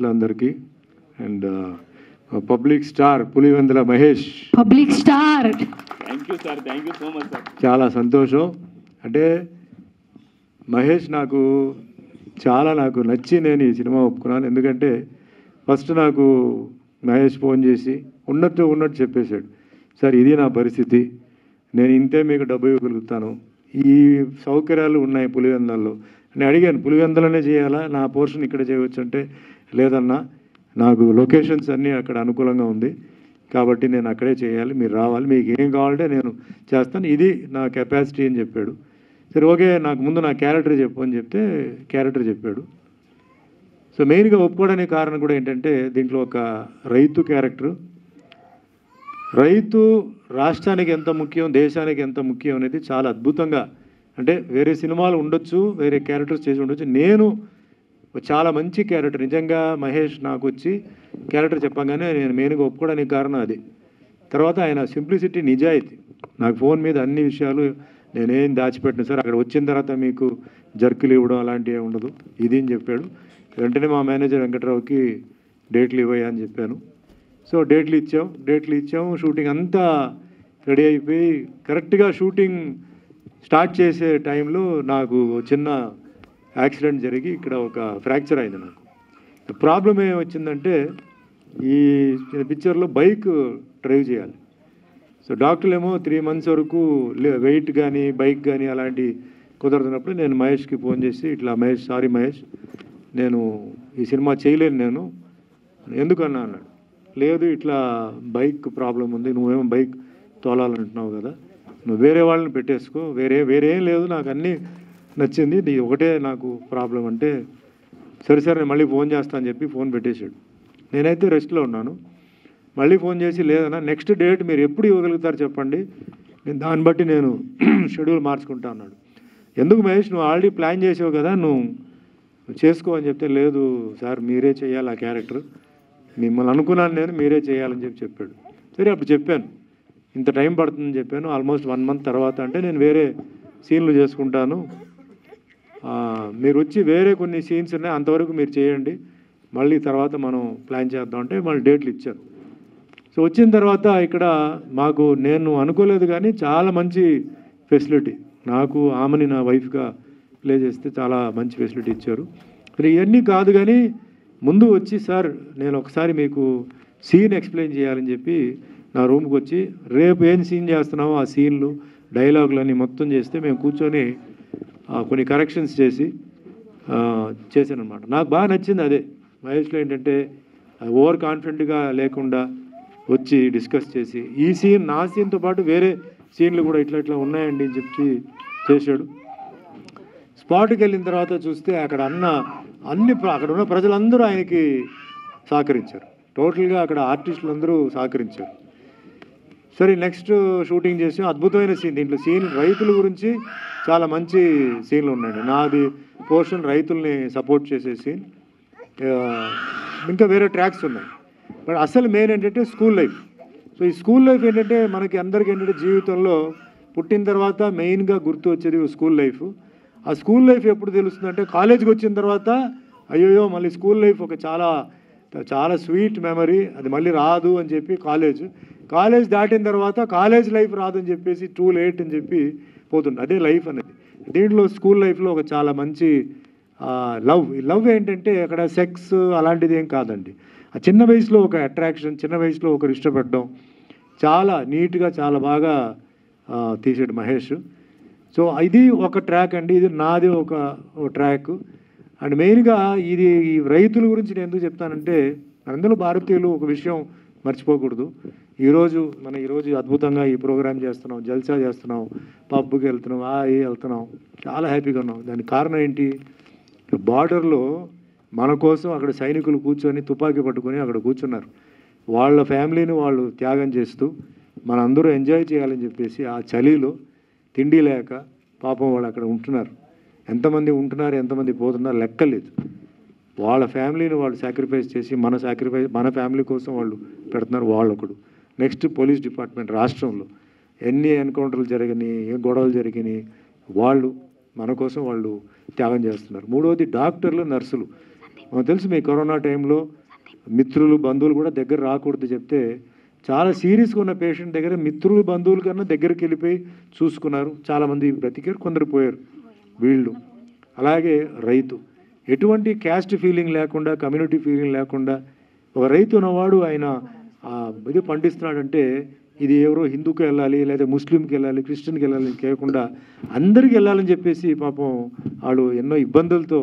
అందరికీ and public star Pulivendula Mahesh, public star. Thank you sir, thank you so much sir. చాలా సంతోషం. అంటే మహేష్ నాకు నచ్చి నేను ఈ సినిమా ఒప్పుకున్నాను. ఎందుకంటే ఫస్ట్ నాకు మహేష్ ఫోన్ చేసి ఉన్నట్టు చెప్పేశాడు, సార్ ఇది నా పరిస్థితి, నేను ఇంతే మీకు డబ్బు ఇవ్వగలుగుతాను, ఈ సౌకర్యాలు ఉన్నాయి పులివెందులలో. నేను అడిగాను, పులివెందులనే చేయాలా, నా పోర్షన్ ఇక్కడ చేయవచ్చు అంటే, లేదన్నా నాకు లొకేషన్స్ అన్నీ అక్కడ అనుకూలంగా ఉంది కాబట్టి నేను అక్కడే చేయాలి, మీరు రావాలి, మీకు ఏం కావాలంటే నేను చేస్తాను, ఇది నా కెపాసిటీ అని చెప్పాడు. సరే ఓకే, నాకు ముందు నా క్యారెక్టర్ చెప్పు అని చెప్తే క్యారెక్టర్ చెప్పాడు. సో మెయిన్గా ఒప్పుకోవడానికి కారణం కూడా ఏంటంటే, దీంట్లో ఒక రైతు క్యారెక్టర్, రైతు రాష్ట్రానికి ఎంత ముఖ్యం, దేశానికి ఎంత ముఖ్యం అనేది చాలా అద్భుతంగా, అంటే వేరే సినిమాలు ఉండొచ్చు, వేరే క్యారెక్టర్స్ చేసి ఉండొచ్చు, నేను చాలా మంచి క్యారెక్టర్ నిజంగా మహేష్ నాకు వచ్చి క్యారెక్టర్ చెప్పగానే నేను మెయిన్గా ఒప్పుకోవడానికి కారణం అది. తర్వాత ఆయన సింప్లిసిటీ, నిజాయితీ, నాకు ఫోన్ మీద అన్ని విషయాలు నేనేం దాచిపెట్టిన సార్, అక్కడ వచ్చిన తర్వాత మీకు జర్కులు ఇవ్వడం అలాంటివి ఉండదు ఇది అని చెప్పాడు. వెంటనే మా మేనేజర్ వెంకట్రావుకి డేట్లు ఇవ్వయా అని చెప్పాను. సో డేట్లు ఇచ్చాము, షూటింగ్ అంతా రెడీ అయిపోయి కరెక్ట్గా షూటింగ్ స్టార్ట్ చేసే టైంలో నాకు చిన్న యాక్సిడెంట్ జరిగి ఇక్కడ ఒక ఫ్రాక్చర్ అయింది. నాకు ప్రాబ్లం ఏమొచ్చిందంటే, ఈ పిక్చర్లో బైక్ డ్రైవ్ చేయాలి. సో డాక్టర్లు ఏమో 3 months వరకు వెయిట్ కానీ బైక్ కానీ అలాంటి కుదరదున్నప్పుడు నేను మహేష్కి ఫోన్ చేసి, ఇట్లా మహేష్, సారీ మహేష్, నేను ఈ సినిమా చేయలేను, నేను ఎందుకన్నా అన్నాడు. లేదు ఇట్లా బైక్ ప్రాబ్లం ఉంది, నువ్వేమో బైక్ తోలాలంటున్నావు కదా, నువ్వు వేరే వాళ్ళని పెట్టేసుకో, వేరే ఏం లేదు, నాకు అన్నీ నచ్చింది, ఇది ఒకటే నాకు ప్రాబ్లం అంటే, సరే నేను మళ్ళీ ఫోన్ చేస్తా అని చెప్పి ఫోన్ పెట్టేశాడు. నేనైతే రెస్ట్లో ఉన్నాను. మళ్ళీ ఫోన్ చేసి, లేదన్నా నెక్స్ట్ డేట్ మీరు ఎప్పుడు ఇవ్వగలుగుతారు చెప్పండి, నేను దాన్ని బట్టి నేను షెడ్యూల్ మార్చుకుంటా అన్నాడు. ఎందుకు మహేష్, నువ్వు ఆల్రెడీ ప్లాన్ చేసావు కదా, నువ్వు చేసుకో అని చెప్తే, లేదు సార్ మీరే చేయాలి ఆ క్యారెక్టర్, మిమ్మల్ని అనుకున్నాను నేను, మీరే చేయాలని చెప్పాడు. సరే అప్పుడు చెప్పాను, ఇంత టైం పడుతుందని చెప్పాను, ఆల్మోస్ట్ 1 month తర్వాత అంటే నేను వేరే సీన్లు చేసుకుంటాను, మీరు వచ్చి వేరే కొన్ని సీన్స్ ఉన్నాయి అంతవరకు మీరు చేయండి, మళ్ళీ తర్వాత మనం ప్లాన్ చేద్దాం అంటే మళ్ళీ డేట్లు ఇచ్చారు. సో వచ్చిన తర్వాత ఇక్కడ మాకు, నేను అనుకోలేదు కానీ చాలా మంచి ఫెసిలిటీ, నాకు ఆమెని నా వైఫ్గా ప్లే చేస్తే చాలా మంచి ఫెసిలిటీ ఇచ్చారు. మరి ఇవన్నీ కాదు కానీ ముందు వచ్చి, సార్ నేను ఒకసారి మీకు సీన్ ఎక్స్ప్లెయిన్ చేయాలని చెప్పి నా రూమ్కి వచ్చి, రేపు ఏం సీన్ చేస్తున్నామో ఆ సీన్లు డైలాగులు అన్నీ మొత్తం చేస్తే మేము కూర్చొని కొన్ని కరెక్షన్స్ చేశాను అనమాట. నాకు బాగా నచ్చింది అదే. మహేష్లో ఏంటంటే ఓవర్ కాన్ఫిడెంట్గా లేకుండా వచ్చి డిస్కస్ చేసి, ఈ సీన్ నా సీన్తో పాటు వేరే సీన్లు కూడా ఇట్లా ఉన్నాయండి అని చెప్పి చేశాడు. స్పాట్కి వెళ్ళిన తర్వాత చూస్తే అక్కడ అక్కడ ఉన్న ప్రజలందరూ ఆయనకి సహకరించారు, టోటల్గా అక్కడ ఆర్టిస్టులు అందరూ సహకరించారు. సరే నెక్స్ట్ షూటింగ్ చేసి అద్భుతమైన సీన్, దీంట్లో సీన్ రైతుల గురించి చాలా మంచి సీన్లు ఉన్నాయండి. నాది పోర్షన్ రైతుల్ని సపోర్ట్ చేసే సీన్, ఇంకా వేరే ట్రాక్స్ ఉన్నాయి. బట్ అసలు మెయిన్ ఏంటంటే స్కూల్ లైఫ్. సో ఈ స్కూల్ లైఫ్ ఏంటంటే మనకి అందరికీ ఏంటంటే జీవితంలో పుట్టిన తర్వాత మెయిన్గా గుర్తు వచ్చేది స్కూల్ లైఫ్. ఆ స్కూల్ లైఫ్ ఎప్పుడు తెలుస్తుందంటే, కాలేజ్కి వచ్చిన తర్వాత అయ్యోయో మళ్ళీ స్కూల్ లైఫ్ ఒక చాలా స్వీట్ మెమరీ, అది మళ్ళీ రాదు అని చెప్పి కాలేజ్ దాటిన తర్వాత కాలేజ్ లైఫ్ రాదు అని చెప్పేసి టూ లేట్ అని చెప్పి పోతుంది. అదే లైఫ్ అనేది. దీంట్లో స్కూల్ లైఫ్లో ఒక చాలా మంచి లవ్ ఏంటంటే అక్కడ సెక్స్ అలాంటిది ఏం కాదండి. ఆ చిన్న వయసులో ఒక అట్రాక్షన్, చిన్న వయసులో ఒకరు ఇష్టపడడం, చాలా నీట్గా చాలా బాగా తీసాడు మహేష్. సో ఇది ఒక ట్రాక్ అండి, ఇది నాది ఒక ట్రాక్. అండ్ మెయిన్గా ఇది ఈ రైతుల గురించి నేను ఎందుకు చెప్తానంటే, అందరూ భారతీయులు ఒక విషయం మర్చిపోకూడదు. ఈరోజు అద్భుతంగా ఈ ప్రోగ్రామ్ చేస్తున్నాం, జల్సా చేస్తున్నాం, పబ్కి వెళ్తున్నాం, వెళ్తున్నాం, చాలా హ్యాపీగా ఉన్నాం. దానికి కారణం ఏంటి, బార్డర్లో మన కోసం అక్కడ సైనికులు కూర్చొని తుపాకీ పట్టుకొని అక్కడ కూర్చున్నారు. వాళ్ళ ఫ్యామిలీని వాళ్ళు త్యాగం చేస్తూ మనందరూ ఎంజాయ్ చేయాలని చెప్పేసి ఆ చలిలో తిండి లేక పాపం వాళ్ళు అక్కడ ఉంటున్నారు. ఎంతమంది ఉంటున్నారు, ఎంతమంది పోతున్నారు లెక్కలేదు. వాళ్ళ ఫ్యామిలీని వాళ్ళు సాక్రిఫైస్ చేసి మన ఫ్యామిలీ కోసం వాళ్ళు పెడుతున్నారు. వాళ్ళొకడు. నెక్స్ట్ పోలీస్ డిపార్ట్మెంట్, రాష్ట్రంలో ఎన్ని ఎన్కౌంటర్లు జరిగినాయి, ఏ గొడవలు జరిగినాయి, వాళ్ళు మన కోసం వాళ్ళు త్యాగం చేస్తున్నారు. మూడవది డాక్టర్లు, నర్సులు. మాకు తెలుసు మీ కరోనా టైంలో మిత్రులు బంధువులు కూడా దగ్గర రాకూడదు చెప్తే చాలా సీరియస్గా ఉన్న పేషెంట్ దగ్గర మిత్రులు బంధువుల కన్నా దగ్గరికి వెళ్ళిపోయి చూసుకున్నారు. చాలామంది బ్రతికారు, కొందరు పోయారు. వీళ్ళు అలాగే రైతు ఎటువంటి క్యాస్ట్ ఫీలింగ్ లేకుండా, కమ్యూనిటీ ఫీలింగ్ లేకుండా ఒక రైతు ఉన్నవాడు ఆయన ఇది పండిస్తున్నాడంటే ఇది ఎవరో హిందూకి వెళ్ళాలి, లేదా ముస్లింకి వెళ్ళాలి, క్రిస్టియన్కి వెళ్ళాలి కేకుండా అందరికి వెళ్ళాలని చెప్పేసి పాపం వాళ్ళు ఎన్నో ఇబ్బందులతో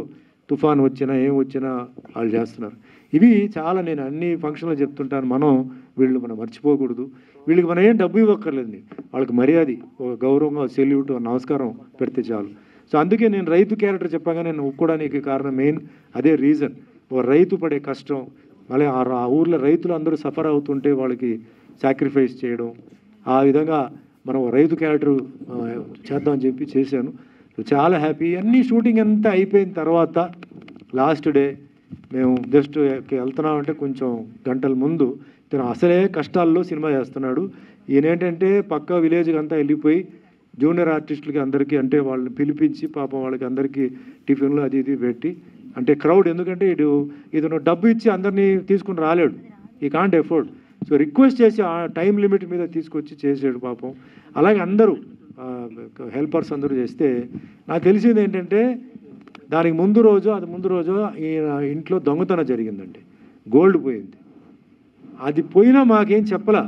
తుఫాన్ వచ్చినా ఏం వచ్చినా వాళ్ళు చేస్తున్నారు. ఇవి చాలా నేను అన్ని ఫంక్షన్లో చెప్తుంటాను. మనం మర్చిపోకూడదు. వీళ్ళకి మనం ఏం డబ్బు ఇవ్వక్కర్లేదు, వాళ్ళకి మర్యాద, ఒక గౌరవంగా సెల్యూట్, నమస్కారం పెడితే చాలు. సో అందుకే నేను రైతు క్యారెక్టర్ చెప్పగా నేను ఒప్పుకోవడానికి కారణం మెయిన్ అదే రీజన్. ఒక రైతు పడే కష్టం, మళ్ళీ ఆ ఊర్లో రైతులు అందరూ సఫర్ అవుతుంటే వాళ్ళకి సాక్రిఫైస్ చేయడం, ఆ విధంగా మనం రైతు క్యారెక్టర్ చేద్దామని చెప్పి చేశాను. చాలా హ్యాపీ. అన్నీ షూటింగ్ అంతా అయిపోయిన తర్వాత లాస్ట్ డే మేము జస్ట్ వెళ్తున్నామంటే కొంచెం గంటల ముందు తను అసలే కష్టాల్లో సినిమా చేస్తున్నాడు. ఈయన ఏంటంటే పక్క విలేజ్కి అంతా వెళ్ళిపోయి జూనియర్ ఆర్టిస్టులకి అందరికీ అంటే వాళ్ళని పిలిపించి పాపం వాళ్ళకి అందరికీ టిఫిన్లు అది ఇది పెట్టి, అంటే క్రౌడ్, ఎందుకంటే ఇతను డబ్బు ఇచ్చి అందరినీ తీసుకుని రాలేడు, ఈ కాంట్ ఎఫోర్డ్. సో రిక్వెస్ట్ చేసి ఆ టైం లిమిట్ మీద తీసుకొచ్చి చేసాడు పాపం. అలాగే అందరూ హెల్పర్స్ అందరూ చేస్తే నాకు తెలిసింది ఏంటంటే దానికి ముందు రోజు ఈయన ఇంట్లో దొంగతనం జరిగిందండి. గోల్డ్ పోయింది. అది పోయినా మాకేం చెప్పలా.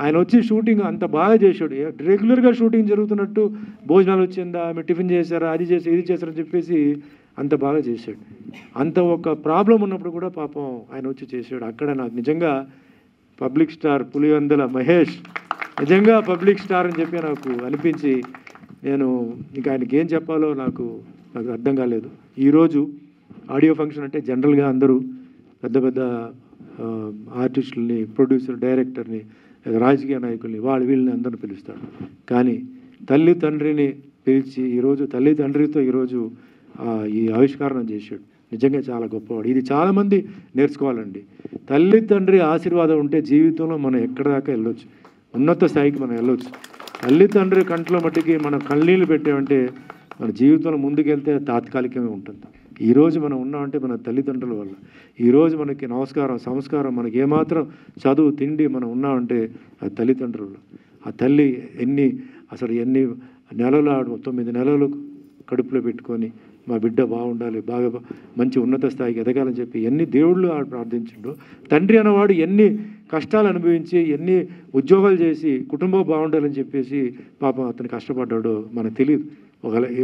ఆయన వచ్చి షూటింగ్ అంత బాగా చేశాడు. రెగ్యులర్గా షూటింగ్ జరుగుతున్నట్టు భోజనాలు వచ్చిందా, మీరు టిఫిన్ చేశారా, అది చేసి ఇది చేశారని చెప్పేసి అంత బాగా చేశాడు. అంత ఒక ప్రాబ్లం ఉన్నప్పుడు కూడా పాపం ఆయన వచ్చి చేశాడు. అక్కడ నాకు నిజంగా పబ్లిక్ స్టార్ పులివెందుల మహేష్ నిజంగా పబ్లిక్ స్టార్ అని చెప్పి నాకు అనిపించి, నేను ఇంకా ఆయనకి ఏం చెప్పాలో నాకు అర్థం కాలేదు. ఈరోజు ఆడియో ఫంక్షన్ అంటే జనరల్గా అందరూ పెద్ద పెద్ద ఆర్టిస్టులని, ప్రొడ్యూసర్, డైరెక్టర్ని, రాజకీయ నాయకుల్ని, వీళ్ళని అందరిని పిలుస్తాడు. కానీ తల్లి తండ్రిని పిలిచి ఈరోజు తల్లి తండ్రితో ఈరోజు ఈ ఆవిష్కరణ చేశాడు. నిజంగా చాలా గొప్పవాడు. ఇది చాలామంది నేర్చుకోవాలండి. తల్లి తండ్రి ఆశీర్వాదం ఉంటే జీవితంలో మనం ఎక్కడ దాకా వెళ్ళొచ్చు, ఉన్నత స్థాయికి మనం వెళ్ళొచ్చు. తల్లి తండ్రి కంట్లో మట్టికి మనం కన్నీళ్ళు పెట్టామంటే మన జీవితంలో ముందుకెళ్తే తాత్కాలికంగా ఉంటుంది. ఈరోజు మనం ఉన్నామంటే మన తల్లిదండ్రుల వల్ల. ఈరోజు మనకి నమస్కారం, సంస్కారం, మనకి ఏమాత్రం చదువు, తిండి మనం ఉన్నామంటే ఆ తల్లిదండ్రులు. ఆ తల్లి ఎన్ని నెలలు 9 నెలలు కడుపులో పెట్టుకొని మా బిడ్డ బాగుండాలి, బాగా మంచి ఉన్నత స్థాయికి ఎదగాలని చెప్పి ఎన్ని దేవుళ్ళు ప్రార్థించిండో. తండ్రి అన్నవాడు ఎన్ని కష్టాలు అనుభవించి, ఎన్ని ఉద్యోగాలు చేసి కుటుంబం బాగుండాలని చెప్పేసి పాపం అతను కష్టపడ్డాడో మనకు తెలియదు.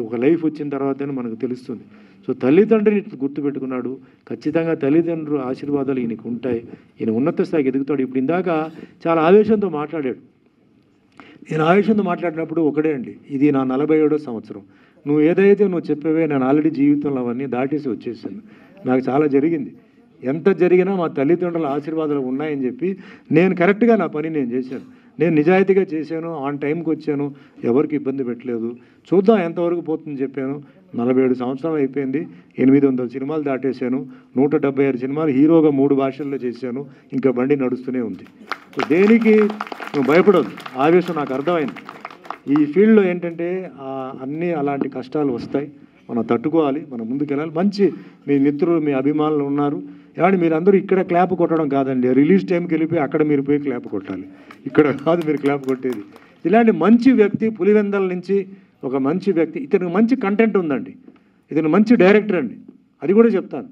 ఒక లైఫ్ వచ్చిన తర్వాతనే మనకు తెలుస్తుంది. సో తల్లిదండ్రిని గుర్తుపెట్టుకున్నాడు. ఖచ్చితంగా తల్లిదండ్రులు ఆశీర్వాదాలు ఈయనకు ఉంటాయి. ఈయన ఉన్నత స్థాయికి ఎదుగుతాడు. ఇప్పుడు ఇందాక చాలా ఆవేశంతో మాట్లాడాడు. నేను ఆవేశంతో మాట్లాడినప్పుడు ఒకటే అండి, ఇది నా 47వ సంవత్సరం. నువ్వు ఏదైతే చెప్పావే నేను ఆల్రెడీ జీవితంలో అవన్నీ దాటేసి వచ్చేసాను. నాకు చాలా జరిగింది. ఎంత జరిగినా మా తల్లిదండ్రుల ఆశీర్వాదాలు ఉన్నాయని చెప్పి నేను కరెక్ట్గా నా పని నేను చేశాను. నేను నిజాయితీగా చేశాను, ఆన్ టైంకి వచ్చాను, ఎవరికి ఇబ్బంది పెట్టలేదు. చూద్దాం ఎంతవరకు పోతుందని చెప్పాను. 47 సంవత్సరాలు అయిపోయింది. 800 సినిమాలు దాటేశాను. 176 సినిమాలు హీరోగా 3 భాషల్లో చేశాను. ఇంకా బండి నడుస్తూనే ఉంది. సో దేనికి నువ్వు భయపడవద్దు. ఆవేశం నాకు అర్థమైంది. ఈ ఫీల్డ్లో ఏంటంటే అన్నీ అలాంటి కష్టాలు వస్తాయి, మనం తట్టుకోవాలి, మనం ముందుకెళ్ళాలి. మంచి మీ మిత్రులు, మీ అభిమానులు ఉన్నారు. ఏమంటే మీరందరూ ఇక్కడ క్లాప్ కొట్టడం కాదండి, రిలీజ్ టైంకి వెళ్ళిపోయి అక్కడ మీరు పోయి క్లాప్ కొట్టాలి. ఇక్కడ కాదు మీరు క్లాప్ కొట్టేది. ఇలాంటి మంచి వ్యక్తి పులివెందల నుంచి ఒక మంచి వ్యక్తి. ఇతనికి మంచి కంటెంట్ ఉందండి. ఇతను మంచి డైరెక్టర్ అండి, అది కూడా చెప్తాను.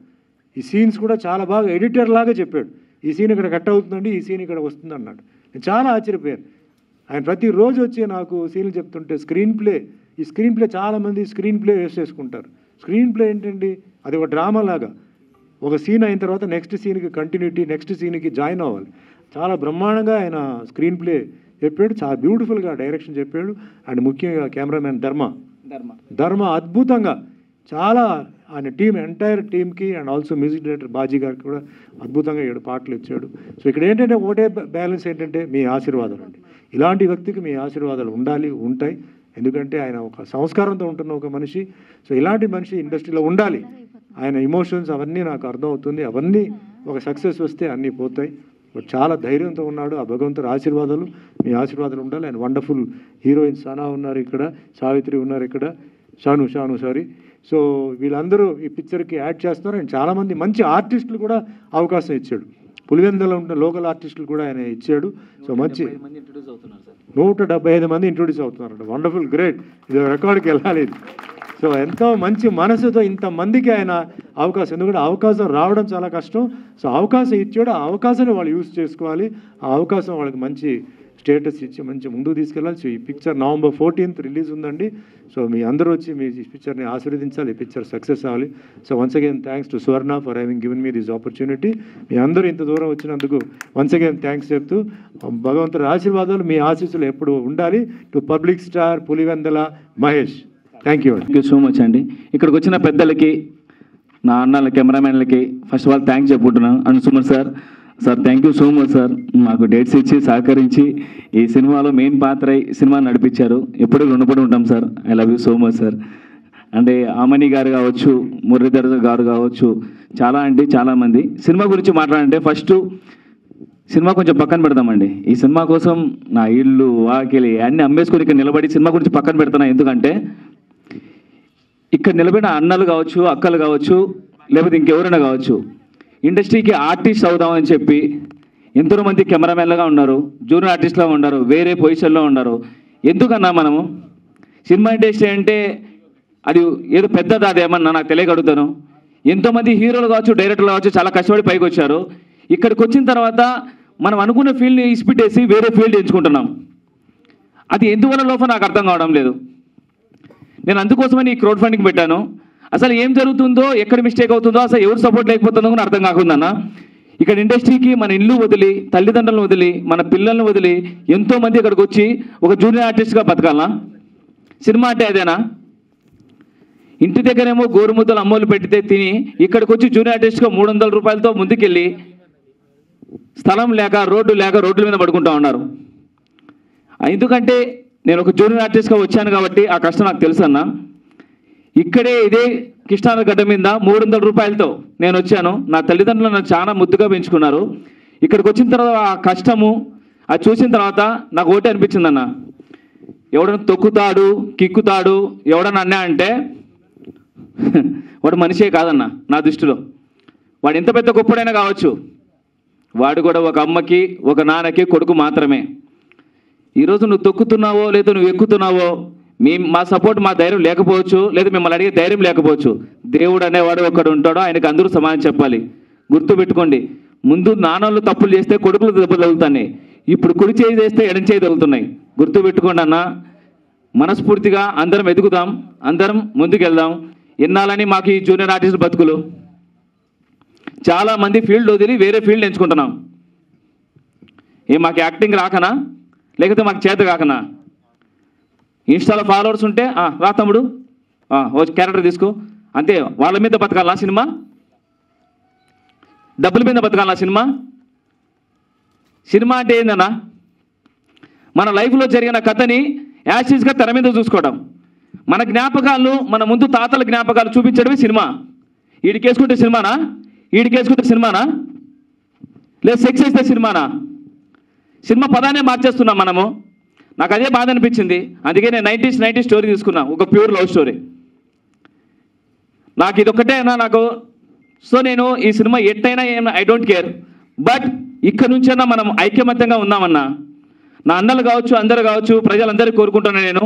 ఈ సీన్స్ కూడా చాలా బాగా ఎడిటర్ లాగా చెప్పాడు. ఈ సీన్ ఇక్కడ కట్ అవుతుందండి, ఈ సీన్ ఇక్కడ వస్తుంది అన్నాడు. నేను చాలా ఆశ్చర్యపోయాను. ఆయన ప్రతిరోజు వచ్చి నాకు సీన్లు చెప్తుంటే ఈ స్క్రీన్ ప్లే చాలామంది స్క్రీన్ ప్లే వేసేసుకుంటారు. స్క్రీన్ ప్లే ఏంటండి, అది ఒక డ్రామా లాగా. ఒక సీన్ అయిన తర్వాత నెక్స్ట్ సీన్కి కంటిన్యూటీ, నెక్స్ట్ సీన్కి జాయిన్ అవ్వాలి. చాలా బ్రహ్మాండంగా ఆయన స్క్రీన్ ప్లే చెప్పాడు, చాలా బ్యూటిఫుల్గా డైరెక్షన్ చెప్పాడు. అండ్ ముఖ్యంగా కెమెరామెన్ ధర్మ అద్భుతంగా చాలా ఆయన ఎంటైర్ టీమ్కి and also music director Baji గారికి కూడా అద్భుతంగా 7 పాటలు ఇచ్చాడు. సో ఇక్కడ ఏంటంటే ఒకటే బ్యాలెన్స్ ఏంటంటే మీ ఆశీర్వాదాలు అండి. ఇలాంటి వ్యక్తికి మీ ఆశీర్వాదాలు ఉంటాయి. ఎందుకంటే ఆయన ఒక సంస్కారంతో ఉంటున్న ఒక మనిషి. సో ఇలాంటి మనిషి ఇండస్ట్రీలో ఉండాలి. ఆయన ఎమోషన్స్ అవన్నీ నాకు అర్థమవుతుంది. అవన్నీ ఒక సక్సెస్ వస్తే అన్నీ పోతాయి. చాలా ధైర్యంతో ఉన్నాడు. ఆ భగవంతుడి ఆశీర్వాదాలు, మీ ఆశీర్వాదాలు ఉండాలి. ఆయన వండర్ఫుల్ హీరోయిన్ సనా ఉన్నారు ఇక్కడ, సావిత్రి ఉన్నారు ఇక్కడ, షాను సారీ. సో వీళ్ళందరూ ఈ పిక్చర్కి యాడ్ చేస్తున్నారు. అండ్ చాలామంది మంచి ఆర్టిస్టులు కూడా అవకాశం ఇచ్చాడు. పులివెందులో ఉన్న లోకల్ ఆర్టిస్టులు కూడా ఆయన ఇచ్చాడు. సో మంచి 175 మంది ఇంట్రొడ్యూస్ అవుతున్నారు. వండర్ఫుల్, గ్రేట్, ఇది రికార్డుకి వెళ్ళాలి ఇది. సో ఎంతో మంచి మనసుతో ఇంతమందికి ఆయన అవకాశం, ఎందుకంటే అవకాశం రావడం చాలా కష్టం. సో అవకాశం ఇచ్చాడు, ఆ అవకాశాన్ని వాళ్ళు యూజ్ చేసుకోవాలి. ఆ అవకాశం వాళ్ళకి మంచి స్టేటస్ ఇచ్చి మంచి ముందుకు తీసుకెళ్ళాలి. సో ఈ పిక్చర్ November 14th రిలీజ్ ఉందండి. సో మీ అందరూ వచ్చి మీ ఈ పిక్చర్ని ఆశీర్వదించాలి, ఈ పిక్చర్ సక్సెస్ అవ్వాలి. So once again thanks to Suvarna for having given me this opportunity. మీ అందరూ ఇంత దూరం వచ్చినందుకు వన్స్ అగైన్ థ్యాంక్స్ చెప్తూ, భగవంతుడి ఆశీర్వాదాలు మీ ఆశీస్సులు ఎప్పుడు ఉండాలి. To public star Pulivendula Mahesh. Thank you so much అండి. ఇక్కడికి వచ్చిన పెద్దలకి, నా అన్నల కెమెరామెన్లకి ఫస్ట్ ఆఫ్ ఆల్ థ్యాంక్స్ చెప్పుకుంటున్నాను. And Suman sir thank you so much sir. మాకు డేట్స్ ఇచ్చి సహకరించి ఈ సినిమాలో మెయిన్ పాత్ర సినిమా నడిపించారు. ఎప్పుడు రుణపడి ఉంటాం sir. I love you so much sir. అంటే ఆమని గారు కావచ్చు, మురళీధర్ గారు కావచ్చు, చాలామంది సినిమా గురించి మాట్లాడంటే ఫస్ట్ సినిమా కొంచెం పక్కన పెడతామండి. ఈ సినిమా కోసం నా ఇల్లు వాకిలి అన్నీ అమ్మేసుకొని ఇక్కడ నిలబడి సినిమా గురించి పక్కన పెడుతున్నా. ఎందుకంటే ఇక్కడ నిలబడిన అన్నలు కావచ్చు, అక్కలు కావచ్చు, లేకపోతే ఇంకెవరైనా కావచ్చు, ఇండస్ట్రీకి ఆర్టిస్ట్ అవుదామని చెప్పి ఎంతోమంది కెమెరామెన్లుగా ఉన్నారు, జూనియర్ ఆర్టిస్ట్గా ఉన్నారు, వేరే పొజిషన్లో ఉన్నారు. ఎందుకన్నా మనము సినిమా ఇండస్ట్రీ అంటే అది ఏదో పెద్దది, అదేమన్నా నాకు తెలియగలుగుతాను. ఎంతోమంది హీరోలు కావచ్చు, డైరెక్టర్లు కావచ్చు చాలా కష్టపడి పైకి వచ్చారు. ఇక్కడికి వచ్చిన తర్వాత మనం అనుకున్న ఫీల్డ్ని ఇసిపెట్టేసి వేరే ఫీల్డ్ ఎంచుకుంటున్నాం. అది ఎందువల్ల లోపల నాకు అర్థం కావడం లేదు. నేను అందుకోసమని ఈ క్రౌడ్ ఫండింగ్ పెట్టాను. అసలు ఏం జరుగుతుందో, ఎక్కడ మిస్టేక్ అవుతుందో, అసలు ఎవరు సపోర్ట్ లేకపోతుందో కూడా అర్థం కాకుందన్న. ఇక్కడ ఇండస్ట్రీకి మన ఇల్లు వదిలి, తల్లిదండ్రులను వదిలి, మన పిల్లల్ని వదిలి ఎంతోమంది ఇక్కడికి వచ్చి ఒక జూనియర్ ఆర్టిస్ట్గా బతకాలనా? సినిమా అంటే అదేనా? ఇంటి దగ్గరేమో గోరుముద్దలు అమ్మోలు పెట్టితే తిని ఇక్కడికి వచ్చి జూనియర్ ఆర్టిస్ట్గా 300 రూపాయలతో ముందుకెళ్ళి స్థలం లేక, రోడ్ల మీద పడుకుంటా ఉన్నారు. ఎందుకంటే నేను ఒక జూనియర్ ఆర్టిస్ట్గా వచ్చాను కాబట్టి ఆ కష్టం నాకు తెలుసు అన్న. ఇక్కడే ఇదే కృష్ణానగర్ గడ్డ మీద 300 రూపాయలతో నేను వచ్చాను. నా తల్లిదండ్రులు నన్ను చాలా ముద్దుగా పెంచుకున్నారు. ఇక్కడికి వచ్చిన తర్వాత ఆ కష్టము అది చూసిన తర్వాత నాకు ఒకటే అనిపించిందన్న, ఎవడన్నా తొక్కుతాడు, కిక్కుతాడు, ఎవడన్నా అన్నా అంటే వాడు మనిషే కాదన్న నా దృష్టిలో. వాడు ఎంత పెద్ద గొప్పడైనా కావచ్చు, వాడు కూడా ఒక అమ్మకి, ఒక నాన్నకి కొడుకు మాత్రమే. ఈరోజు నువ్వు తొక్కుతున్నావో లేదా నువ్వు ఎక్కుతున్నావో మా సపోర్ట్, మా ధైర్యం లేకపోవచ్చు, లేదా మిమ్మల్ని అడిగే ధైర్యం లేకపోవచ్చు. దేవుడు అనేవాడు ఒకడు ఉంటాడో, ఆయనకు అందరూ సమానం చెప్పాలి. గుర్తుపెట్టుకోండి, ముందు నాన్నలు తప్పులు చేస్తే కొడుకులు దెబ్బలు తగులుతున్నాయి, ఇప్పుడు కుడి చేయి చేస్తే ఎడం చేయి తగులుతున్నాయి. గుర్తుపెట్టుకోండి అన్న. మనస్ఫూర్తిగా అందరం ఎదుగుదాం, అందరం ముందుకెళ్దాం. ఎన్నాలని మాకు ఈ జూనియర్ ఆర్టిస్ట్ బతుకులు. చాలామంది ఫీల్డ్ వదిలి వేరే ఫీల్డ్ ఎంచుకుంటున్నాం. మాకు యాక్టింగ్ రాకనా, లేకపోతే మాకు చేత కాకనా? ఇన్స్టాలో ఫాలోవర్స్ ఉంటే రా తమ్ముడు క్యారెక్టర్ తీసుకో అంతే. వాళ్ళ మీద బతకాలా సినిమా? డబ్బుల మీద బతకాలా సినిమా? సినిమా అంటే ఏందన్నా? మన లైఫ్లో జరిగిన కథని యాసిడ్స్గా తెర మీద చూసుకోవడం, మన జ్ఞాపకాలు, మన ముందు తాతల జ్ఞాపకాలు చూపించడమే సినిమా. ఈడికేసుకుంటే సినిమానా? ఈడికేసుకుంటే సినిమానా? లేదు సెక్స్ చేస్తే సినిమానా? సినిమా పదానే మార్చేస్తున్నాం మనము. నాకు అదే బాధ అనిపించింది. అందుకే నేను 90s స్టోరీ తీసుకున్నా, ఒక ప్యూర్ లవ్ స్టోరీ. నాకు ఇదొక్కటే అన్నా నాకు. సో నేను ఈ సినిమా ఎట్టయినా ఐ డోంట్ కేర్, బట్ ఇక్కడ నుంచైనా మనం ఐక్యమత్యంగా ఉన్నామన్నా. నా అన్నలు కావచ్చు, అందరు కావచ్చు, ప్రజలందరికీ కోరుకుంటున్నాను నేను.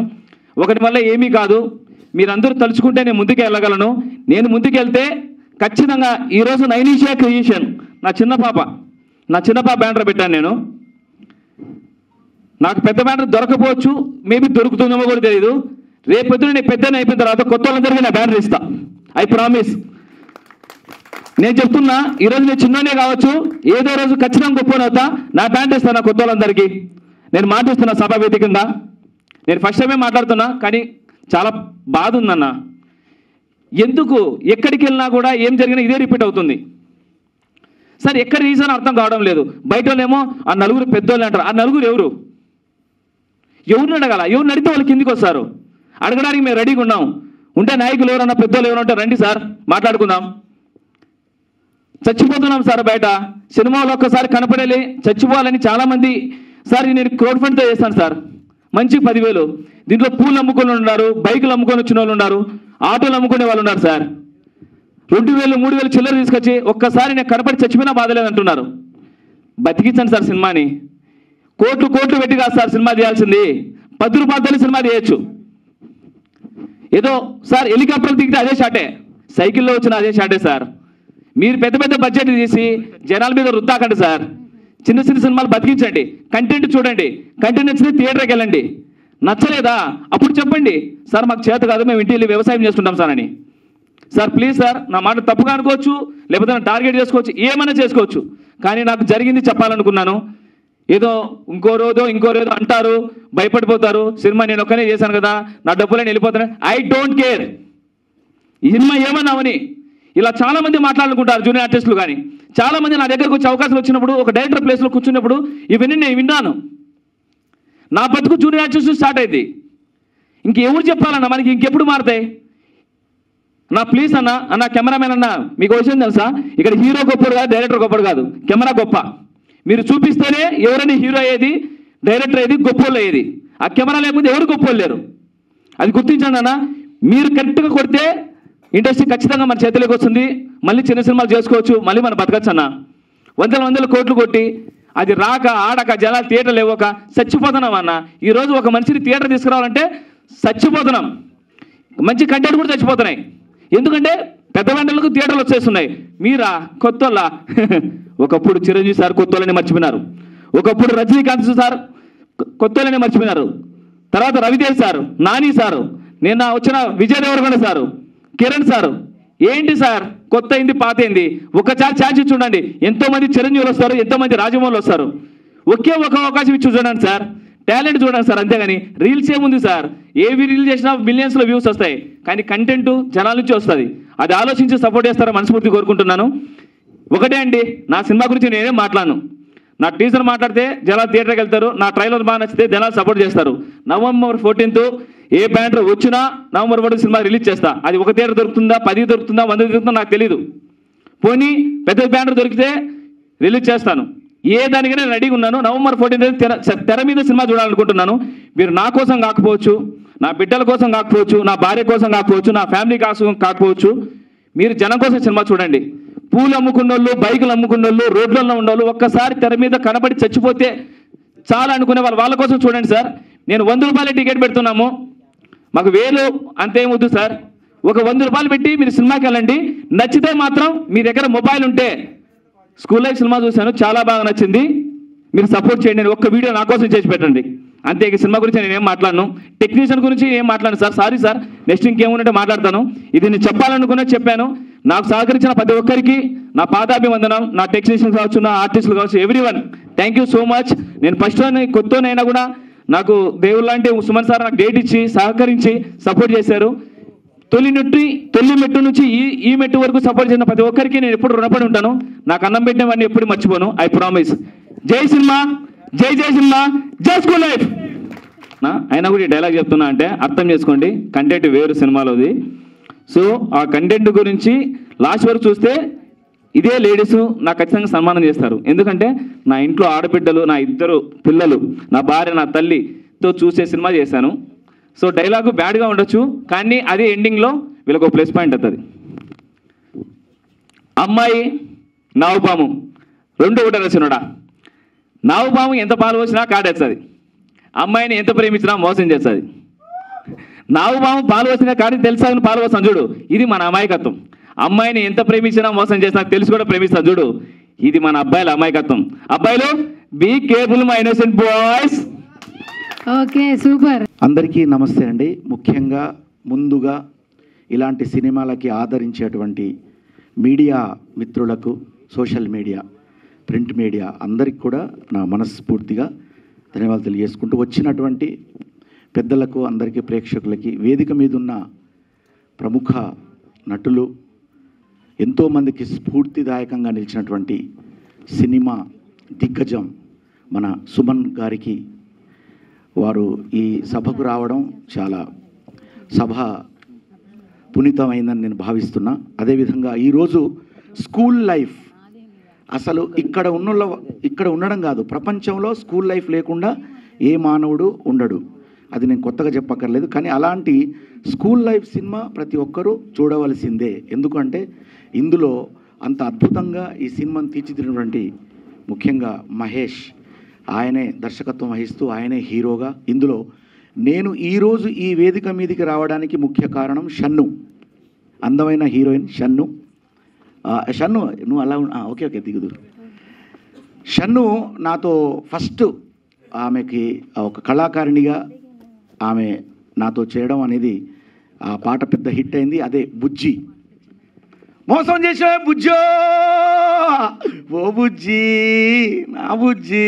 ఒకటి వల్ల ఏమీ కాదు, మీరందరూ తలుచుకుంటే నేను ముందుకు వెళ్ళగలను. నేను ముందుకెళ్తే ఖచ్చితంగా ఈరోజు నైనిషియా క్రియేషన్ నా చిన్న పాప బ్యానర్ పెట్టాను నేను. నాకు పెద్ద బ్యానర్ దొరకపోవచ్చు, మేబీ దొరుకుతుందేమో కూడా తెలియదు. రేపొద్దున నేను పెద్దనే అయిపోయిన తర్వాత కొత్త వాళ్ళందరికీ నా బ్యానర్ ఇస్తా, ఐ ప్రామిస్. నేను చెప్తున్నా, ఈరోజు నేను చిన్ననే కావచ్చు, ఏదో రోజు ఖచ్చితంగా గొప్పనవుతా, నా బ్యానర్ ఇస్తాను నా కొత్త వాళ్ళందరికీ. నేను మాట్లాడుతున్నా సభావేదికంగా. నేను ఫస్ట్ టైమే మాట్లాడుతున్నా, కానీ చాలా బాధ ఉందన్న. ఎందుకు ఎక్కడికి వెళ్ళినా కూడా ఏం జరిగినా ఇదే రిపీట్ అవుతుంది. సార్ ఎక్కడ రీజన్ అర్థం కావడం లేదు. బయట వాళ్ళేమో ఆ నలుగురు పెద్దోళ్ళు అంటారు. ఆ నలుగురు ఎవరిని అడగాల? ఎవరిని అడిగితే వాళ్ళు కిందికి వస్తారు. అడగడానికి మేము రెడీగా ఉన్నాం. ఉంటే నాయకులు ఎవరన్నా, పెద్దోళ్ళు ఎవరు ఉంటారు, రండి సార్ మాట్లాడుకుందాం. చచ్చిపోతున్నాం సార్ బయట. సినిమాలో ఒక్కసారి కనపడేది చచ్చిపోవాలని చాలామంది. సార్ నేను క్రౌడ్ ఫండ్తో చేస్తాను సార్, మంచి 10,000. దీంట్లో పూలు అమ్ముకొని ఉన్నారు, బైకులు అమ్ముకొని వచ్చిన వాళ్ళు ఉన్నారు. ఆటోలు అమ్ముకునే వాళ్ళు ఉన్నారు సార్. 2000 3000 చిల్లర తీసుకొచ్చి ఒక్కసారి నేను కనపడి చచ్చిపోయినా బాధలేదంటున్నారు. బతికించండి సార్ సినిమాని. కోట్లు పెట్టి కాదు సార్ సినిమా తీయాల్సింది. 10 రూపాయలతో సినిమా తీయచ్చు. ఏదో సార్ హెలికాప్టర్ దిగితే అదే షాటే, సైకిల్లో వచ్చిన అదే షాటే సార్. మీరు పెద్ద బడ్జెట్ తీసి జనాల మీద రుద్దాకండి సార్. చిన్న సినిమాలు బతికించండి. కంటెంట్ చూడండి. కంటెంట్ నచ్చితే థియేటర్కి వెళ్ళండి. నచ్చలేదా అప్పుడు చెప్పండి, సార్ మాకు చేత కాదు, మేము ఇంటికి వెళ్ళి వ్యవసాయం చేసుకుంటాం సార్ అని. సార్ ప్లీజ్ సార్, నా మాట తప్పుగా అనుకోవచ్చు, లేకపోతే నన్ను టార్గెట్ చేసుకోవచ్చు, ఏమైనా చేసుకోవచ్చు. కానీ నాకు జరిగింది చెప్పాలనుకున్నాను. ఏదో ఇంకో రోజు అంటారు, భయపడిపోతారు. సినిమా నేను ఒక్కనే చేశాను కదా, నా డబ్బులని వెళ్ళిపోతాను. I don't care. ఈ సినిమా ఏమన్నావని ఇలా చాలామంది మాట్లాడుకుంటారు జూనియర్ ఆర్టిస్టులు. కానీ చాలామంది నా దగ్గరకు వచ్చే అవకాశం వచ్చినప్పుడు, ఒక డైరెక్టర్ ప్లేస్లో కూర్చున్నప్పుడు ఇవన్నీ నేను విన్నాను. నా బతుకు జూనియర్ ఆర్టిస్ట్ స్టార్ట్ అయింది. ఇంకెవరు చెప్పాలన్నా, మనకి ఇంకెప్పుడు మారుతాయి? నా ప్లీజ్ అన్న కెమెరామెన్ అన్న, మీకు విషయం తెలుసా, ఇక్కడ హీరో గొప్పడు కాదు, డైరెక్టర్ గొప్పడు కాదు, కెమెరా గొప్ప. మీరు చూపిస్తేనే ఎవరైనా హీరో అయ్యేది, డైరెక్టర్ అయ్యేది, గొప్పోళ్ళు అయ్యేది. ఆ కెమెరా లేకపోతే ఎవరు గొప్పోళ్ళు లేరు. అది గుర్తించండి అన్న. మీరు కరెక్ట్గా కొడితే ఇండస్ట్రీ ఖచ్చితంగా మన చేతిలోకి వస్తుంది. మళ్ళీ చిన్న సినిమాలు చేసుకోవచ్చు, మళ్ళీ మనం బతకచ్చు అన్న. వందల కోట్లు కొట్టి అది రాక ఆడక జనాలు థియేటర్లు ఇవ్వక చచ్చిపోతున్నాం అన్న. ఈరోజు ఒక మనిషిని థియేటర్ తీసుకురావాలంటే చచ్చిపోతున్నాం. మంచి కంటెంట్ కూడా చచ్చిపోతున్నాయి. ఎందుకంటే పెద్ద వెంటలకు థియేటర్లు వచ్చేస్తున్నాయి. మీరా కొత్తోళ్ళ ఒకప్పుడు చిరంజీవి సార్ కొత్తోళ్ళని మర్చిపోయినారు. ఒకప్పుడు రజనీకాంత్ సార్ కొత్తోళ్ళని మర్చిపోయినారు. తర్వాత రవితేజ్ సారు, నాని సారు, నిన్న వచ్చిన విజయ్ దేవరకొండ సారు, కిరణ్ సారు. ఏంటి సార్ కొత్త అయింది పాత అయింది? ఒకసారి ఛాన్స్ ఇచ్చి చూడండి. ఎంతోమంది చిరంజీవులు వస్తారు, ఎంతోమంది రాజమౌళి వస్తారు. ఒకే ఒక అవకాశం ఇచ్చి చూడండి సార్. టాలెంట్ చూడండి సార్, అంతేగాని రీల్స్ ఏముంది సార్? ఏవి రీల్ చేసినా మిలియన్స్లో వ్యూస్ వస్తాయి, కానీ కంటెంట్ జనాల నుంచి వస్తుంది. అది ఆలోచించి సపోర్ట్ చేస్తారని మనస్ఫూర్తి కోరుకుంటున్నాను. ఒకటే అండి, నా సినిమా గురించి నేనేం మాట్లాడను. నా టీజర్ మాట్లాడితే జనాలు థియేటర్కి వెళ్తారు, నా ట్రైలర్ బాగా నచ్చితే జనాలు సపోర్ట్ చేస్తారు. November 14th ఏ బ్యానర్ వచ్చినా November 14 సినిమా రిలీజ్ చేస్తా. అది ఒక థియేటర్ దొరుకుతుందా, 10 దొరుకుతుందా, 100 దొరుకుతుందా నాకు తెలీదు. పోనీ పెద్ద బ్యానర్ దొరికితే రిలీజ్ చేస్తాను. ఏ దానికైనా రెడీగా ఉన్నాను. November 14 తెర మీద సినిమా చూడాలనుకుంటున్నాను. మీరు నా కోసం కాకపోవచ్చు, నా బిడ్డల కోసం కాకపోవచ్చు, నా భార్య కోసం కాకపోవచ్చు, నా ఫ్యామిలీ కోసం కాకపోవచ్చు, మీరు జనం కోసం సినిమా చూడండి. పూలు అమ్ముకున్నోళ్ళు, బైకులు అమ్ముకున్నోళ్ళు, రోడ్లలో ఉన్నోళ్ళు ఒక్కసారి తెర మీద కనబడి చచ్చిపోతే చాలా అనుకునే వాళ్ళ కోసం చూడండి సార్. నేను 100 రూపాయల టికెట్ పెడుతున్నాము, మాకు 1000 అంతేమొద్దు సార్. ఒక 100 రూపాయలు పెట్టి మీరు సినిమాకి వెళ్ళండి. నచ్చితే మాత్రం మీ దగ్గర మొబైల్ ఉంటే, స్కూల్ లైఫ్ సినిమా చూశాను, చాలా బాగా నచ్చింది, మీరు సపోర్ట్ చేయండి. ఒక్క వీడియో నా కోసం చేసి పెట్టండి అంతే. ఈ సినిమా గురించి నేను ఏం మాట్లాడను, టెక్నీషియన్ గురించి ఏం మాట్లాడను సార్. సారీ సార్, నెక్స్ట్ ఇంకేముంటే మాట్లాడతాను. ఇది నేను చెప్పాలనుకునే చెప్పాను. నాకు సహకరించిన ప్రతి ఒక్కరికి నా పాదాభివందనం. నా టెక్నీషియన్స్ కావచ్చు, నా ఆర్టిస్టులు కావచ్చు, everyone thank you so much. నేను ఫస్ట్ కొత్తనైనా కూడా నాకు దేవుడు లాంటి సుమన్ సార్ నాకు డేట్ ఇచ్చి సహకరించి సపోర్ట్ చేశారు. తొలి మెట్టు నుంచి ఈ మెట్టు వరకు సపోర్ట్ చేసిన ప్రతి ఒక్కరికి నేను ఎప్పుడు రుణపడి ఉంటాను. నాకు అన్నం పెట్టినవన్నీ ఎప్పుడు మర్చిపోను. I promise. జై సినిమా, జై సినిమా, జై స్కూల్ లైఫ్. అయినా కూడా ఈ డైలాగ్ చెప్తున్నా అంటే అర్థం చేసుకోండి, కంటెంట్ వేరు సినిమాలోది. సో ఆ కంటెంట్ గురించి లాస్ట్ వరకు చూస్తే ఇదే లేడీస్ నాకు ఖచ్చితంగా సన్మానం చేస్తారు. ఎందుకంటే నా ఇంట్లో ఆడబిడ్డలు, నా 2 పిల్లలు, నా భార్య, నా తల్లితో చూసే సినిమా చేశాను. సో డైలాగు బ్యాడ్గా ఉండొచ్చు, కానీ అదే ఎండింగ్లో వీళ్ళకు ఒక ప్లస్ పాయింట్ అవుతుంది. అమ్మాయి నావుపాము 2 ఒకటి రచనడా. నావుపాము ఎంత పాలు వచ్చినా కాడేస్తుంది, అమ్మాయిని ఎంత ప్రేమించినా మోసం చేస్తుంది. నావుపాము పాలు వచ్చినా కానీ తెలుసా పాలు వస్తాను చూడు, ఇది మన అమాయకత్వం. అమ్మాయిని ఎంత ప్రేమించినా మోసం చేసినా తెలిసి కూడా ప్రేమిస్తాను చూడు, ఇది మన అబ్బాయిల అమాయకత్వం. అబ్బాయిలు be careful my innocent boys. Okay, super. అందరికీ నమస్తే అండి. ముఖ్యంగా ముందుగా ఇలాంటి సినిమాలకి ఆదరించేటువంటి మీడియా మిత్రులకు, సోషల్ మీడియా, ప్రింట్ మీడియా అందరికి కూడా నా మనస్ఫూర్తిగా ధన్యవాదాలు తెలియజేసుకుంటూ, వచ్చినటువంటి పెద్దలకు, అందరికీ, ప్రేక్షకులకి, వేదిక మీద ఉన్న ప్రముఖ నటులు, ఎంతోమందికి స్ఫూర్తిదాయకంగా నిలిచినటువంటి సినిమా దిగ్గజం మన సుమన్ గారికి, వారు ఈ సభకు రావడం చాలా సభ పునీతమైందని నేను భావిస్తున్నా. అదేవిధంగా ఈరోజు స్కూల్ లైఫ్ అసలు ఇక్కడ ఉండడం కాదు, ప్రపంచంలో స్కూల్ లైఫ్ లేకుండా ఏ మానవుడు ఉండడు. అది నేను కొత్తగా చెప్పక్కర్లేదు. కానీ అలాంటి స్కూల్ లైఫ్ సినిమా ప్రతి ఒక్కరూ చూడవలసిందే. ఎందుకంటే ఇందులో అంత అద్భుతంగా ఈ సినిమాను తీర్చిదిద్దినటువంటి ముఖ్యంగా మహేష్, ఆయనే దర్శకత్వం వహిస్తూ ఆయనే హీరోగా. ఇందులో నేను ఈరోజు ఈ వేదిక మీదకి రావడానికి ముఖ్య కారణం షన్ను, అందమైన హీరోయిన్ షన్ను. షన్ను నువ్వు అలా ఓకే ఓకే దిగుదు. షన్ను నాతో ఫస్ట్ ఆమెకి ఒక కళాకారిణిగా ఆమె నాతో చేయడం అనేది, ఆ పాట పెద్ద హిట్ అయింది. అదే బుజ్జి, మోసం చేసే బుజ్జో ఓ బుజ్జి నా బుజ్జి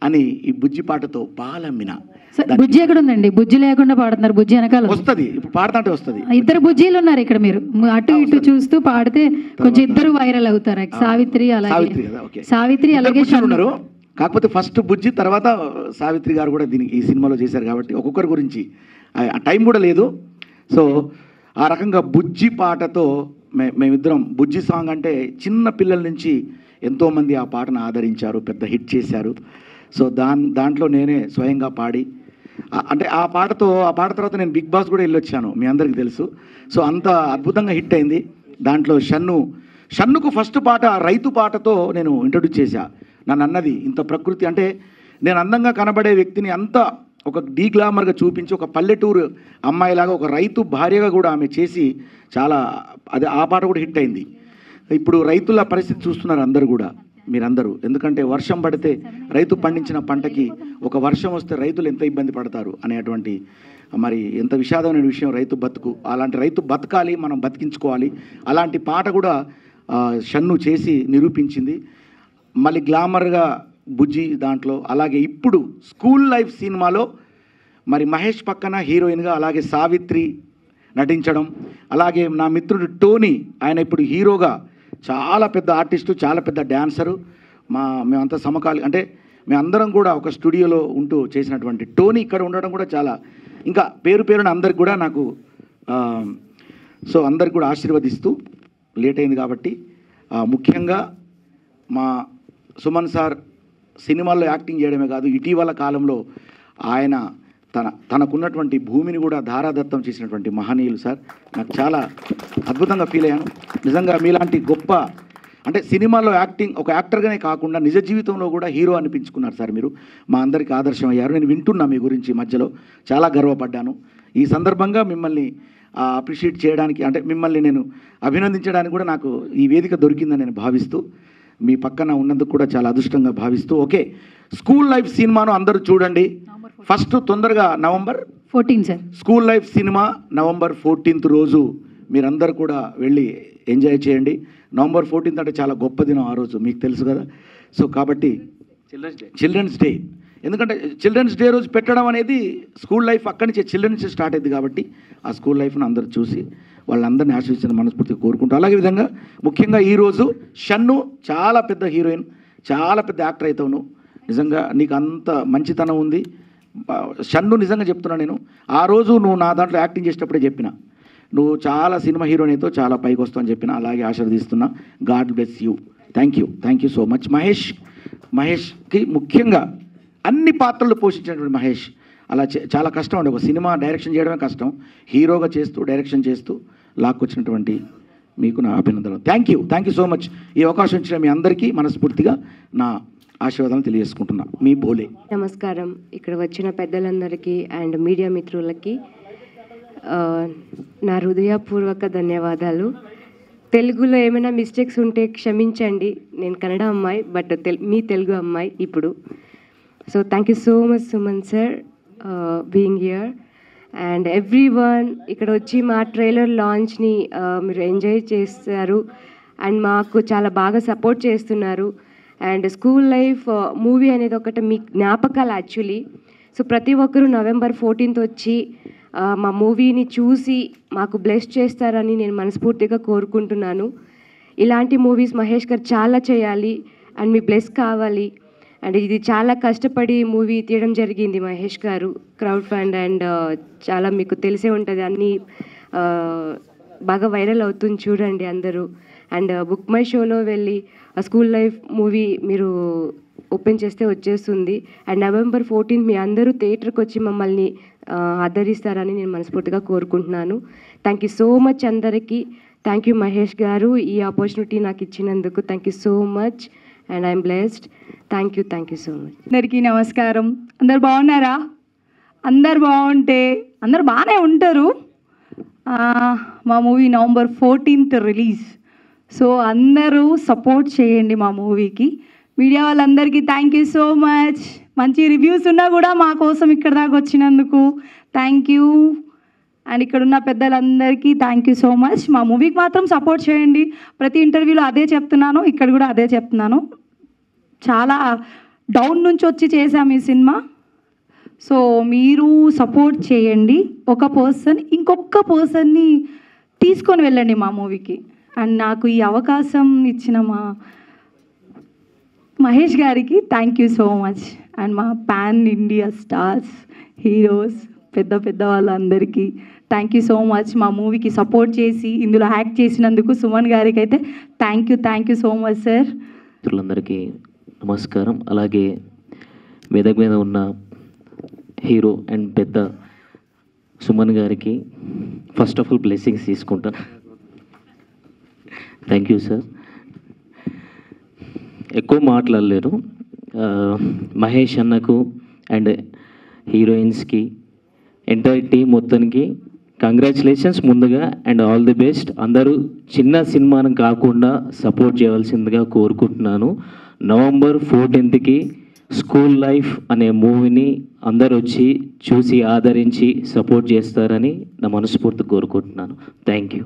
అని ఈ బుజ్జి పాటతో బాలమ్మిన. బుజ్జి ఎక్కడ ఉందండి? బుజ్జి లేకుండా పాడుతున్నారు. బుజ్జి వెనకాల వస్తుంది, ఇప్పుడు పాడుతుంటే వస్తుంది. ఇద్దరు బుజ్జీలు ఉన్నారు ఇక్కడ. మీరు అటు ఇటు చూస్తూ పాడితే కొంచెం ఇద్దరు వైరల్ అవుతారు. సావిత్రి అలాగే సావిత్రి అలాగే ఉన్నారు. కాకపోతే ఫస్ట్ బుజ్జి, తర్వాత సావిత్రి గారు కూడా దీనికి ఈ సినిమాలో చేశారు కాబట్టి ఒక్కొక్కరి గురించి ఆ టైం కూడా లేదు. సో ఆ రకంగా బుజ్జి పాటతో మేమిద్దరం, బుజ్జి సాంగ్ అంటే చిన్న పిల్లల నుంచి ఎంతోమంది ఆ పాటను ఆదరించారు, పెద్ద హిట్ చేశారు. సో దాంట్లో నేనే స్వయంగా పాడి, అంటే ఆ పాట తర్వాత నేను బిగ్ బాస్ కూడా వెళ్ళొచ్చాను, మీ అందరికీ తెలుసు. సో అంత అద్భుతంగా హిట్ అయింది. దాంట్లో షన్నుకు ఫస్ట్ పాట రైతు పాటతో నేను ఇంట్రొడ్యూస్ చేశా. నన్ను అన్నది, ఇంత ప్రకృతి అంటే నేను అందంగా కనబడే వ్యక్తిని అంత ఒక డీగ్లామర్గా చూపించి, ఒక పల్లెటూరు అమ్మాయిలాగా ఒక రైతు భార్యగా కూడా ఆమె చేసి చాలా, అది ఆ పాట కూడా హిట్ అయింది. ఇప్పుడు రైతుల పరిస్థితి చూస్తున్నారు అందరూ కూడా, మీరందరూ. ఎందుకంటే వర్షం పడితే రైతు పండించిన పంటకి ఒక వర్షం వస్తే రైతులు ఎంత ఇబ్బంది పడతారు అనేటువంటి, మరి ఎంత విషాదమైన విషయం రైతు బతుకు. అలాంటి రైతు బతకాలి, మనం బతికించుకోవాలి. అలాంటి పాట కూడా షన్ను చేసి నిరూపించింది. మళ్ళీ గ్లామర్గా బుజ్జి దాంట్లో. అలాగే ఇప్పుడు స్కూల్ లైఫ్ సినిమాలో మరి మహేష్ పక్కన హీరోయిన్గా అలాగే సావిత్రి నటించడం, అలాగే నా మిత్రుడు టోనీ, ఆయన ఇప్పుడు హీరోగా చాలా పెద్ద ఆర్టిస్టు, చాలా పెద్ద డ్యాన్సరు. మేమంతా అంటే మేమందరం కూడా ఒక స్టూడియోలో ఉంటూ చేసినటువంటి టోనీ ఇక్కడ ఉండడం కూడా చాలా, ఇంకా పేరున అందరికి కూడా నాకు సో అందరికి కూడా ఆశీర్వదిస్తూ లేట్ అయింది కాబట్టి, ముఖ్యంగా మా సుమన్ సార్ సినిమాల్లో యాక్టింగ్ చేయడమే కాదు, ఇటీవల కాలంలో ఆయన తనకున్నటువంటి భూమిని కూడా ధారాదత్తం చేసినటువంటి మహనీయులు సార్. నాకు చాలా అద్భుతంగా ఫీల్ అయ్యాను నిజంగా. మీలాంటి గొప్ప, అంటే సినిమాలో యాక్టింగ్ ఒక యాక్టర్గానే కాకుండా నిజ జీవితంలో కూడా హీరో అనిపించుకున్నారు సార్. మీరు మా అందరికీ ఆదర్శం అయ్యారు. నేను వింటున్నా మీ గురించి మధ్యలో, చాలా గర్వపడ్డాను. ఈ సందర్భంగా మిమ్మల్ని అప్రిషియేట్ చేయడానికి, అంటే మిమ్మల్ని నేను అభినందించడానికి కూడా నాకు ఈ వేదిక దొరికిందని నేను భావిస్తూ, మీ పక్కన ఉన్నందుకు కూడా చాలా అదృష్టంగా భావిస్తూ, ఓకే స్కూల్ లైఫ్ సినిమాను అందరూ చూడండి. ఫస్ట్ తొందరగా November 14 sir school life cinema. November 14 రోజు మీరందరూ కూడా వెళ్ళి ఎంజాయ్ చేయండి. November 14 అంటే చాలా గొప్ప దినం ఆ రోజు, మీకు తెలుసు కదా. సో కాబట్టి చిల్డ్రన్స్ డే, ఎందుకంటే చిల్డ్రన్స్ డే రోజు పెట్టడం అనేది స్కూల్ లైఫ్ అక్కడి నుంచి చిల్డ్రన్స్ డే స్టార్ట్ అయింది కాబట్టి ఆ స్కూల్ లైఫ్ను అందరూ చూసి వాళ్ళందరినీ ఆశీర్వదించిన మనస్ఫూర్తిగా కోరుకుంటూ, అలాగే విధంగా ముఖ్యంగా ఈరోజు షన్ను చాలా పెద్ద హీరోయిన్, చాలా పెద్ద యాక్టర్ అవుతావు నువ్వు. నిజంగా నీకు అంత మంచితనం ఉంది షన్ను. నిజంగా చెప్తున్నా, నేను ఆ రోజు నువ్వు నా దాంట్లో యాక్టింగ్ చేసేటప్పుడే చెప్పిన, నువ్వు చాలా సినిమా హీరోయిన్ అయితే చాలా పైకి వస్తావు అని చెప్పిన. అలాగే ఆశీర్వదిస్తున్నా. God bless you. Thank you so much. మహేష్కి ముఖ్యంగా అన్ని పాత్రలు పోషించినటువంటి మహేష్ అలా చాలా కష్టం అండి. ఒక సినిమా డైరెక్షన్ చేయడమే కష్టం, హీరోగా చేస్తూ డైరెక్షన్ చేస్తూ లాక్కొచ్చినటువంటి మీకు నా అభినందనలు. Thank you so much. ఈ అవకాశం ఇచ్చిన మీ అందరికీ మనస్ఫూర్తిగా నా ఆశీర్వాదాలు తెలియజేసుకుంటున్నా. మీ బోలే. నమస్కారం. ఇక్కడ వచ్చిన పెద్దలందరికీ అండ్ మీడియా మిత్రులకి నా హృదయపూర్వక ధన్యవాదాలు. తెలుగులో ఏమైనా మిస్టేక్స్ ఉంటే క్షమించండి. నేను కన్నడ అమ్మాయి, బట్ మీ తెలుగు అమ్మాయి ఇప్పుడు. So thank you so much Suman sir being here and everyone. ఇక్కడ వచ్చి మా ట్రైలర్ లాంచ్ని మీరు ఎంజాయ్ చేస్తారు అండ్ మాకు చాలా బాగా సపోర్ట్ చేస్తున్నారు. అండ్ స్కూల్ లైఫ్ మూవీ అనేది ఒకటి మీ జ్ఞాపకాలు యాక్చువల్లీ. సో ప్రతి ఒక్కరూ November 14 వచ్చి మా మూవీని చూసి మాకు బ్లెస్ చేస్తారని నేను మనస్ఫూర్తిగా కోరుకుంటున్నాను. ఇలాంటి మూవీస్ మహేష్ గారు చాలా చేయాలి అండ్ మీ బ్లెస్ కావాలి. అండ్ ఇది చాలా కష్టపడి మూవీ తీయడం జరిగింది మహేష్ గారు. క్రౌడ్ ఫండ్ అండ్ చాలా మీకు తెలిసే ఉంటుంది, అన్నీ బాగా వైరల్ అవుతుంది, చూడండి అందరూ. అండ్ బుక్ మై షోలో వెళ్ళి స్కూల్ లైఫ్ మూవీ మీరు ఓపెన్ చేస్తే వచ్చేస్తుంది. అండ్ November 14 మీ అందరూ థియేటర్కి వచ్చి మమ్మల్ని ఆదరిస్తారని నేను మనస్ఫూర్తిగా కోరుకుంటున్నాను. థ్యాంక్ యూ సో మచ్ అందరికీ. థ్యాంక్ యూ మహేష్ గారు, ఈ ఆపర్చునిటీ నాకు ఇచ్చినందుకు thank you so much and I'm blessed. Thank you so much. అందరికీ నమస్కారం. అందరు బాగున్నారా? అందరు బాగుంటే అందరు బాగానే ఉంటారు. మా మూవీ November 14 రిలీజ్. సో అందరూ సపోర్ట్ చేయండి మా మూవీకి. మీడియా వాళ్ళందరికీ థ్యాంక్ యూ సో మచ్. మంచి రివ్యూస్ ఉన్నా కూడా మా కోసం ఇక్కడ దాకా వచ్చినందుకు థ్యాంక్ యూ. అండ్ ఇక్కడ ఉన్న పెద్దలందరికీ థ్యాంక్ యూ సో మచ్. మా మూవీకి మాత్రం సపోర్ట్ చేయండి. ప్రతి ఇంటర్వ్యూలో అదే చెప్తున్నాను, ఇక్కడ కూడా అదే చెప్తున్నాను. చాలా డౌన్ నుంచి వచ్చి చేశాము ఈ సినిమా. సో మీరు సపోర్ట్ చేయండి. ఒక పర్సన్ ఇంకొక పర్సన్ని తీసుకొని వెళ్ళండి మా మూవీకి. అండ్ నాకు ఈ అవకాశం ఇచ్చిన మా మహేష్ గారికి thank you so much. And మా పాన్ ఇండియా స్టార్స్, హీరోస్, పెద్ద వాళ్ళందరికీ థ్యాంక్ యూ సో మచ్. మా మూవీకి సపోర్ట్ చేసి ఇందులో యాక్ట్ చేసినందుకు సుమన్ గారికి అయితే thank you so much sir. మిత్రులందరికీ నమస్కారం. అలాగే వేదిక మీద ఉన్న హీరో అండ్ పెద్ద సుమన్ గారికి ఫస్ట్ ఆఫ్ ఆల్ బ్లెస్సింగ్స్ తీసుకుంటాను. Thank you sir. ఎక్కువ మాట్లాడలేరు. మహేష్ అన్నకు అండ్ హీరోయిన్స్కి ఎంటైర్ టీం మొత్తానికి కంగ్రాచులేషన్స్ ముందుగా అండ్ ఆల్ ది బెస్ట్. అందరూ చిన్న సినిమాను కాకుండా సపోర్ట్ చేయవలసిందిగా కోరుకుంటున్నాను. November 14కి స్కూల్ లైఫ్ అనే మూవీని అందరు వచ్చి చూసి ఆదరించి సపోర్ట్ చేస్తారని నా మనస్ఫూర్తి కోరుకుంటున్నాను. Thank you.